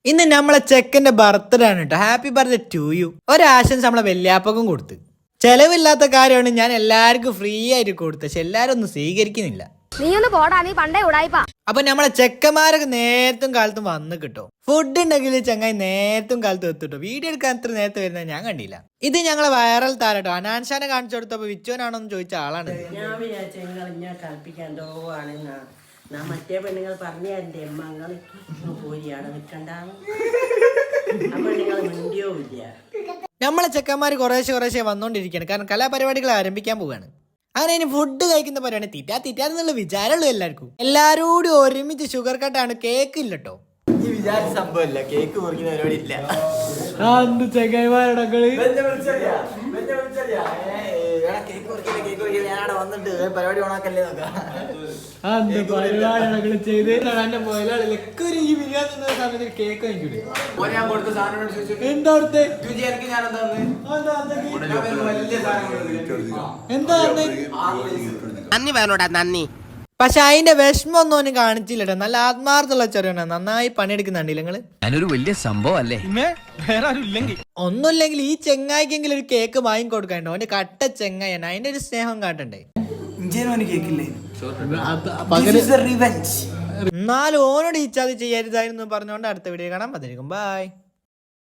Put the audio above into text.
ഇന്ന് നമ്മളെ ചെക്കന്റെ ബർത്ത്ഡേ ആണ് കേട്ടോ. Happy birthday to you. ഒരാശംസ നമ്മളെ വല്യാപ്പക്കും കൊടുത്ത്. ചെലവില്ലാത്ത കാര്യമാണ് ഞാൻ എല്ലാവർക്കും ഫ്രീ ആയിട്ട് കൊടുത്തത്. പക്ഷെ എല്ലാരും ഒന്നും സ്വീകരിക്കുന്നില്ല. അപ്പൊ നമ്മളെ ചെക്കന്മാരൊക്കെ നേരത്തും കാലത്തും വന്ന് കിട്ടോ. ഫുഡ് ഉണ്ടെങ്കിൽ ചങ്ങായി നേരത്തും കാലത്തും എത്തിട്ടോ. വീഡിയോ എടുക്കാൻ എത്ര നേരത്തെ വരുന്നത് ഞാൻ കണ്ടില്ല. ഇത് ഞങ്ങളെ വൈറൽ താരട്ടോ. അനാൻഷാനെ കാണിച്ചു കൊടുത്തപ്പോ വിച്ചോനാണോന്ന് ചോദിച്ച ആളാണ്. മറ്റേ പെണ്ണുങ്ങൾ പറഞ്ഞ എന്റെ അമ്മങ്ങൾ പോരിയാണ് നിൽക്കണ്ടാവും. മിണ്ടിയോ ഇല്ല. നമ്മളെ ചെക്കന്മാർ കുറേശ്ശെ വന്നോണ്ടിരിക്കുകയാണ്. കാരണം കലാപരിപാടികൾ ആരംഭിക്കാൻ പോവുകയാണ്. അങ്ങനെ ഇനി ഫുഡ് കഴിക്കുന്ന പരിപാടി തീറ്റാന്നുള്ള വിചാരമുള്ളൂ എല്ലാവർക്കും. എല്ലാരോടും ഒരുമിച്ച് ഷുഗർ കട്ടാണ്. കേക്ക് ഇല്ലട്ടോ. ഈ വിചാരിച്ച സംഭവമില്ല. കേക്ക് മുറിക്കുന്ന പരിപാടി ഇല്ല. ഞാനവിടെ വന്നിട്ട് പരിപാടി ഓണാക്കല്ലേ നോക്കാം. നന്ദി. പക്ഷെ അതിന്റെ വിഷമൊന്നും ഒന്നും കാണിച്ചില്ലട്ടോ. നല്ല ആത്മാർത്ഥമുള്ള ചെറിയ നന്നായി പണിയെടുക്കുന്നുണ്ട് നിങ്ങള്. ഞാനൊരു വലിയ സംഭവം അല്ലേ. ഒന്നുമില്ലെങ്കിൽ ഈ ചെങ്ങായിക്കെങ്കിലും ഒരു കേക്ക് വാങ്ങി കൊടുക്കണ്ടോ. അവന്റെ കട്ട ചെങ്ങായാണ്. അതിന്റെ ഒരു സ്നേഹം കാട്ടണ്ടേ. എന്നാലും ഓനോട് ഇച്ഛാതി ചെയ്യരുതായിരുന്നു പറഞ്ഞോണ്ട് അടുത്ത വീഡിയോ കാണാം. അതിരിക്കും ബൈ.